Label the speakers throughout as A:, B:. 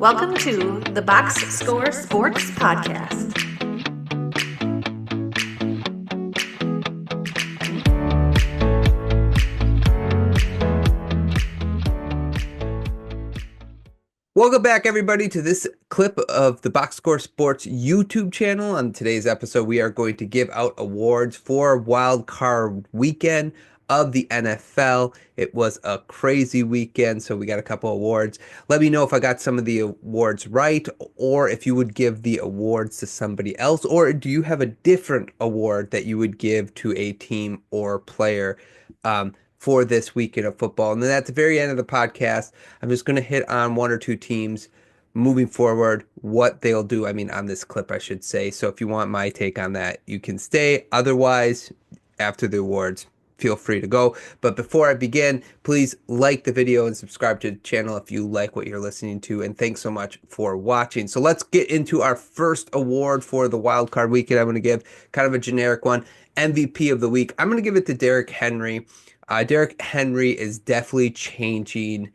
A: Welcome to the Box Score Sports Podcast.
B: Welcome back, everybody, to this clip of the Box Score Sports YouTube channel. On today's episode, we are going to give out awards for Wildcard Weekend of the NFL. It was a crazy weekend, so we got a couple awards. Let me know if I got some of the awards right, or if you would give the awards to somebody else, or do you have a different award that you would give to a team or player for this weekend of football. And then at the very end of the podcast, I'm just going to hit on one or two teams moving forward, what they'll do. I mean, on this clip, I should say. So if you want my take on that, you can stay. Otherwise, after the awards, feel free to go. But before I begin, please like the video and subscribe to the channel if you like what you're listening to. And thanks so much for watching. So let's get into our first award for the Wild Card Weekend. I'm going to give kind of a generic one, MVP of the week. I'm going to give it to Derrick Henry. Derrick Henry is definitely changing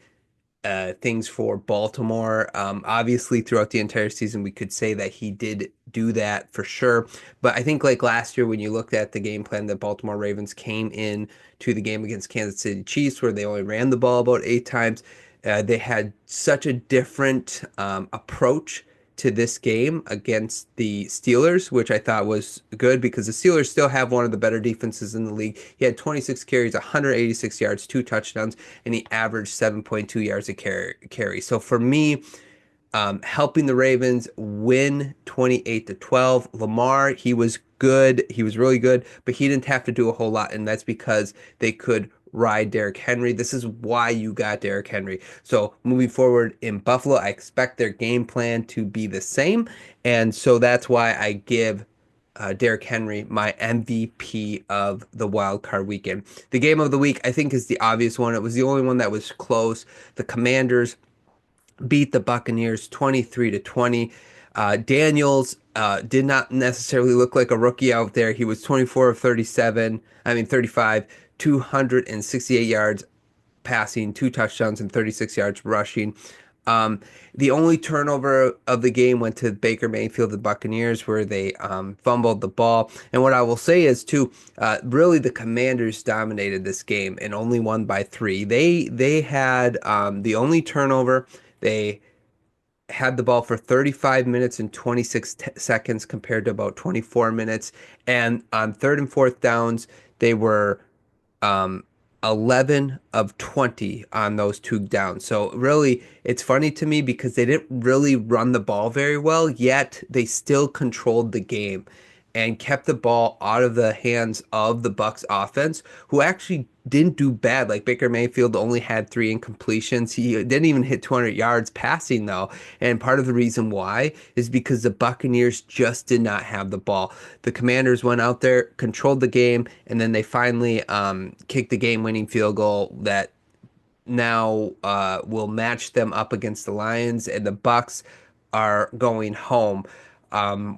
B: things for Baltimore. Obviously, throughout the entire season, we could say that he did do that for sure. But I think like last year, when you looked at the game plan, the Baltimore Ravens came in to the game against Kansas City Chiefs, where they only ran the ball about 8 times. They had such a different approach to this game against the Steelers, which I thought was good because the Steelers still have one of the better defenses in the league. He had 26 carries, 186 yards, 2 touchdowns, and he averaged 7.2 yards a carry. So for me, helping the Ravens win 28-12. Lamar, he was good. He was really good, but he didn't have to do a whole lot, and that's because they could ride Derrick Henry. This is why you got Derrick Henry. So moving forward in Buffalo, I expect their game plan to be the same, and so that's why I give Derrick Henry my MVP of the Wild Card Weekend. The game of the week, I think, is the obvious one. It was the only one that was close. The Commanders beat the Buccaneers 23-20. Daniels did not necessarily look like a rookie out there. He was 24 of 35, 268 yards passing, 2 touchdowns, and 36 yards rushing. The only turnover of the game went to Baker Mayfield, the Buccaneers, where they fumbled the ball. And what I will say is, too, really the Commanders dominated this game and only won by 3. They had the only turnover. They had the ball for 35 minutes and 26 seconds compared to about 24 minutes. And on third and fourth downs, they were 11 of 20 on those 2 downs. So really, it's funny to me because they didn't really run the ball very well, yet they still controlled the game and kept the ball out of the hands of the Bucs offense, who actually didn't do bad. Like Baker Mayfield only had 3 incompletions. He didn't even hit 200 yards passing though. And part of the reason why is because the Buccaneers just did not have the ball. The Commanders went out there, controlled the game, and then they finally kicked the game-winning field goal that now will match them up against the Lions, and the Bucs are going home,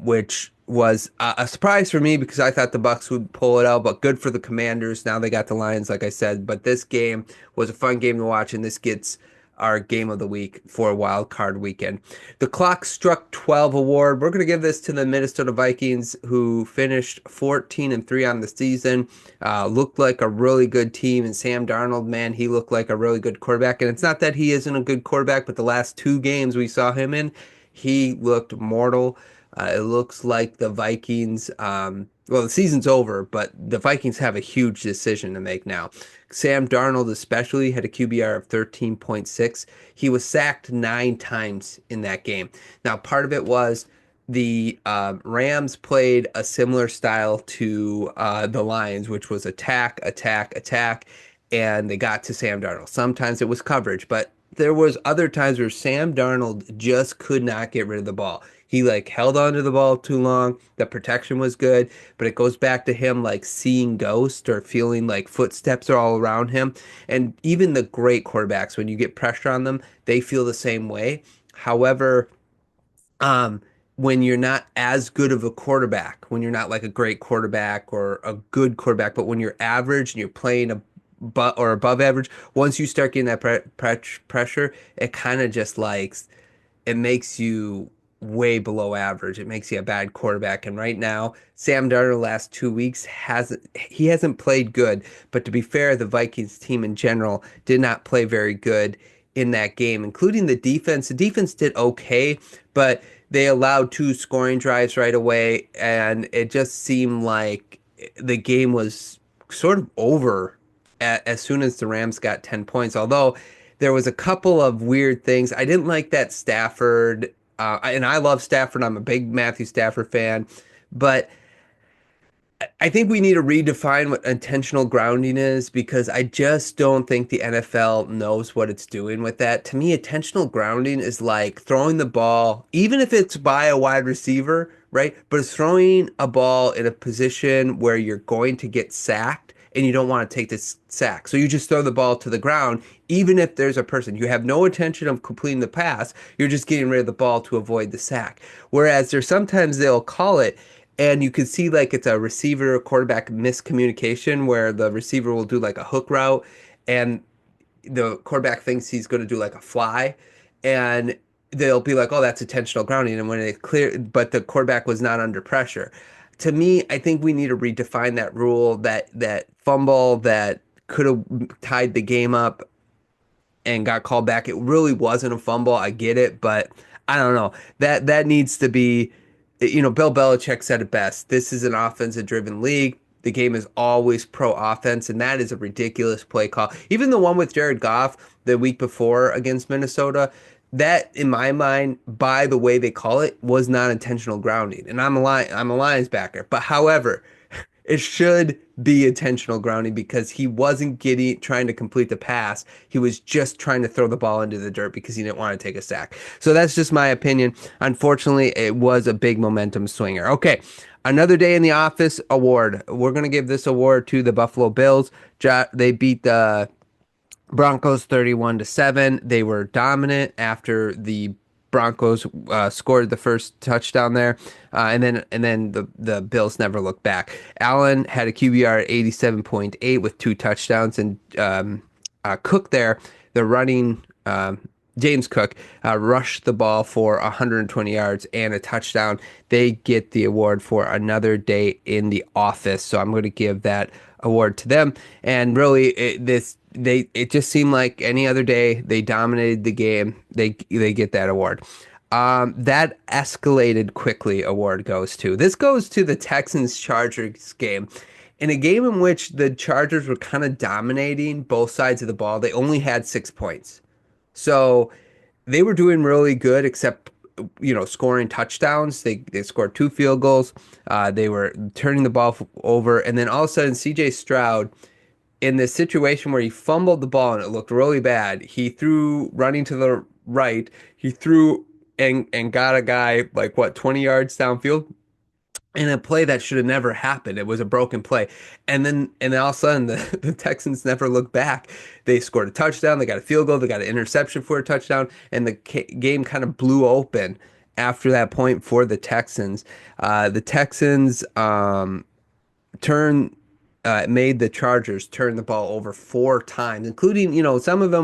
B: which was a surprise for me because I thought the Bucs would pull it out, but good for the Commanders. Now they got the Lions, like I said. But this game was a fun game to watch, and this gets our game of the week for Wild Card Weekend. The Clock Struck 12 award. We're going to give this to the Minnesota Vikings, who finished 14-3 on the season. Looked like a really good team, and Sam Darnold, man, he looked like a really good quarterback. And it's not that he isn't a good quarterback, but the last 2 games we saw him in, he looked mortal. It looks like the Vikings, well, the season's over, but the Vikings have a huge decision to make now. Sam Darnold especially had a QBR of 13.6. He was sacked 9 times in that game. Now, part of it was the Rams played a similar style to the Lions, which was attack, attack, attack, and they got to Sam Darnold. Sometimes it was coverage, but there was other times where Sam Darnold just could not get rid of the ball. He like held onto the ball too long. The protection was good, but it goes back to him like seeing ghosts or feeling like footsteps are all around him. And even the great quarterbacks, when you get pressure on them, they feel the same way. However, when you're not as good of a quarterback, when you're not like a great quarterback or a good quarterback, but when you're average and you're playing or above average, once you start getting that pressure, it kind of just like it makes you way below average. It makes you a bad quarterback. And right now, Sam Darnold the last 2 weeks hasn't played good. But to be fair, the Vikings team in general did not play very good in that game, including the defense. The defense did okay, but they allowed two scoring drives right away, and it just seemed like the game was sort of over as soon as the Rams got 10 points. Although there was a couple of weird things. I didn't like that Stafford, and I love Stafford. I'm a big Matthew Stafford fan, but I think we need to redefine what intentional grounding is because I just don't think the NFL knows what it's doing with that. To me, intentional grounding is like throwing the ball, even if it's by a wide receiver, right? But it's throwing a ball in a position where you're going to get sacked and you don't want to take this sack. So you just throw the ball to the ground, even if there's a person. You have no intention of completing the pass. You're just getting rid of the ball to avoid the sack. Whereas there's sometimes they'll call it and you can see like it's a receiver quarterback miscommunication where the receiver will do like a hook route and the quarterback thinks he's going to do like a fly and they'll be like, oh, that's intentional grounding. And when it clear, but the quarterback was not under pressure. To me, I think we need to redefine that rule, that fumble that could have tied the game up and got called back. It really wasn't a fumble. I get it, but I don't know. That needs to be, Bill Belichick said it best. This is an offensive driven league. The game is always pro offense, and that is a ridiculous play call. Even the one with Jared Goff the week before against Minnesota, that in my mind, by the way they call it, was not intentional grounding. And I'm a Lions backer. But however, it should be intentional grounding because he wasn't trying to complete the pass. He was just trying to throw the ball into the dirt because he didn't want to take a sack. So that's just my opinion. Unfortunately, it was a big momentum swinger. Okay, another day in the office award. We're going to give this award to the Buffalo Bills. They beat the Broncos 31-7. They were dominant after the Broncos scored the first touchdown there, and then the Bills never looked back. Allen had a QBR at 87.8 with two touchdowns, and Cook there, the running James Cook, rushed the ball for 120 yards and a touchdown. They get the award for another day in the office, so I'm going to give that award to them. And really, it just seemed like any other day. They dominated the game. They get that award. That escalated quickly award goes to. This goes to the Texans Chargers game. In a game in which the Chargers were kind of dominating both sides of the ball, they only had 6 points. So they were doing really good, except scoring touchdowns. They scored two field goals. They were turning the ball over, and then all of a sudden, C.J. Stroud, in this situation where he fumbled the ball and it looked really bad, he threw running to the right. He threw and got a guy like 20 yards downfield in a play that should have never happened. It was a broken play. And then all of a sudden the Texans never looked back. They scored a touchdown, they got a field goal, they got an interception for a touchdown, and the game kind of blew open after that point for the Texans. The Texans turn made the Chargers turn the ball over 4 times, including, some of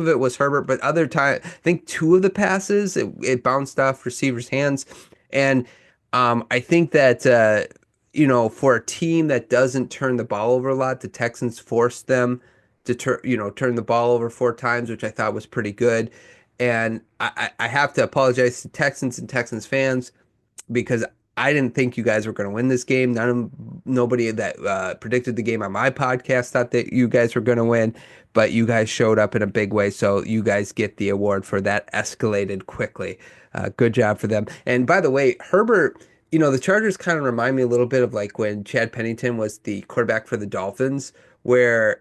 B: it was Herbert, but other time, I think two of the passes, it bounced off receivers' hands. And I think that, for a team that doesn't turn the ball over a lot, the Texans forced them to turn the ball over 4 times, which I thought was pretty good. And I have to apologize to Texans and Texans fans because I didn't think you guys were going to win this game. Nobody that predicted the game on my podcast thought that you guys were going to win, but you guys showed up in a big way. So you guys get the award for that escalated quickly. Good job for them. And by the way, Herbert, the Chargers kind of remind me a little bit of like when Chad Pennington was the quarterback for the Dolphins, where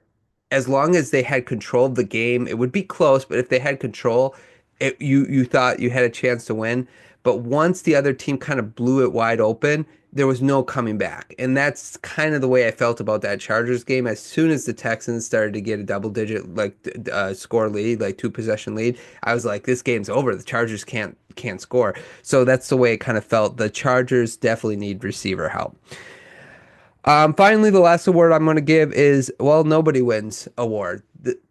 B: as long as they had control of the game, it would be close, but if they had control, you thought you had a chance to win. But once the other team kind of blew it wide open, there was no coming back. And that's kind of the way I felt about that Chargers game. As soon as the Texans started to get a double digit score lead, like 2 possession lead, I was like, this game's over. The Chargers can't score. So that's the way it kind of felt. The Chargers definitely need receiver help. Finally, the last award I'm going to give is, well, nobody wins award.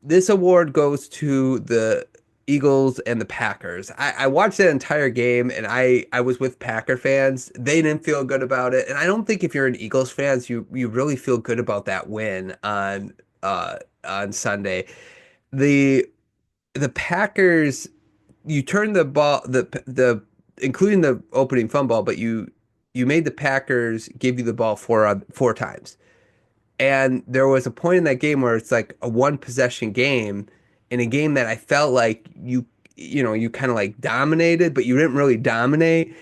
B: This award goes to the Eagles and the Packers. I watched that entire game, and I was with Packer fans. They didn't feel good about it, and I don't think if you're an Eagles fans, you really feel good about that win on Sunday. The the Packers, you turned the ball, the including the opening fumble, but you made the Packers give you the ball four times. And there was a point in that game where it's like a one possession game, in a game that I felt like you kind of like dominated, but you didn't really dominate.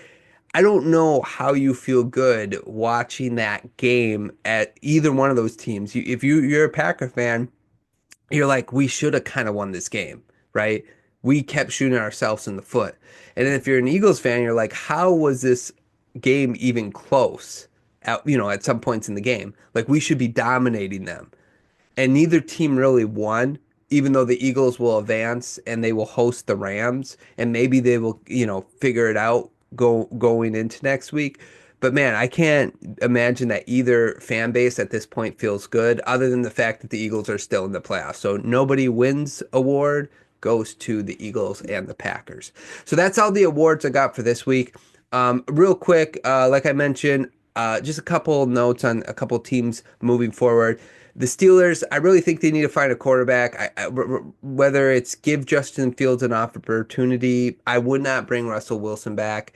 B: I don't know how you feel good watching that game at either one of those teams. If you're a Packer fan, you're like, we should have kind of won this game, right? We kept shooting ourselves in the foot. And then if you're an Eagles fan, you're like, how was this game even close at some points in the game? Like, we should be dominating them. And neither team really won, even though the Eagles will advance and they will host the Rams, and maybe they will, figure it out going into next week. But man, I can't imagine that either fan base at this point feels good, other than the fact that the Eagles are still in the playoffs. So nobody wins award goes to the Eagles and the Packers. So that's all the awards I got for this week. Real quick, like I mentioned, just a couple notes on a couple teams moving forward. The Steelers, I really think they need to find a quarterback. Whether it's give Justin Fields an opportunity, I would not bring Russell Wilson back.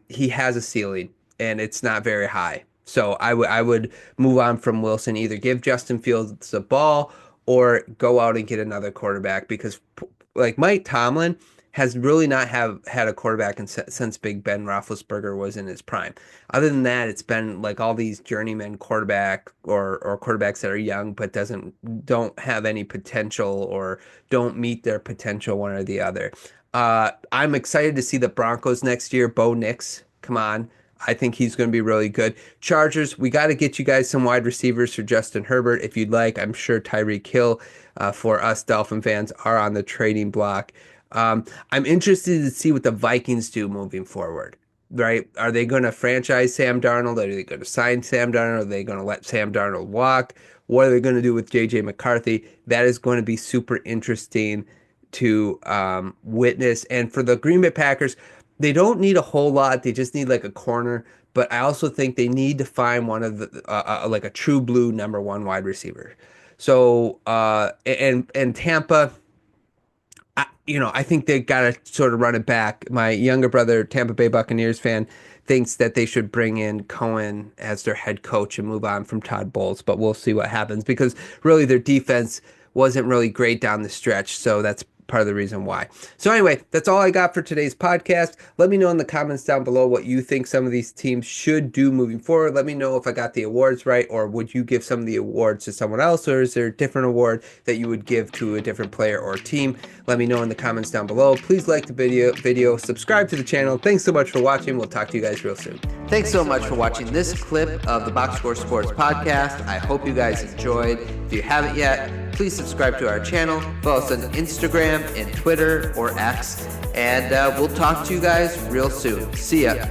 B: He has a ceiling, and it's not very high. So I would move on from Wilson. Either give Justin Fields the ball or go out and get another quarterback, because like Mike Tomlin has really not had a quarterback since Big Ben Roethlisberger was in his prime. Other than that, it's been like all these journeyman quarterback or quarterbacks that are young but don't have any potential or don't meet their potential, one or the other. I'm excited to see the Broncos next year. Bo Nix, come on. I think he's going to be really good. Chargers, we got to get you guys some wide receivers for Justin Herbert if you'd like. I'm sure Tyreek Hill, for us Dolphin fans, are on the trading block. I'm interested to see what the Vikings do moving forward, right? Are they going to franchise Sam Darnold? Are they going to sign Sam Darnold? Are they going to let Sam Darnold walk? What are they going to do with J.J. McCarthy? That is going to be super interesting to witness. And for the Green Bay Packers, they don't need a whole lot. They just need like a corner. But I also think they need to find one of the like a true blue number one wide receiver. So and Tampa, I think they got to sort of run it back. My younger brother, Tampa Bay Buccaneers fan, thinks that they should bring in Cohen as their head coach and move on from Todd Bowles, but we'll see what happens, because really their defense wasn't really great down the stretch, so that's part of the reason why. So anyway, that's all I got for today's podcast. Let me know in the comments down below what you think some of these teams should do moving forward. Let me know if I got the awards right, or would you give some of the awards to someone else, or is there a different award that you would give to a different player or team? Let me know in the comments down below. Please like the video, subscribe to the channel. Thanks so much for watching. We'll talk to you guys real soon. Thanks so much for watching this clip of the Box Score Sports podcast. I hope you guys enjoyed. If you haven't yet, please subscribe to our channel. Follow us on Instagram and Twitter or X. And we'll talk to you guys real soon. See ya.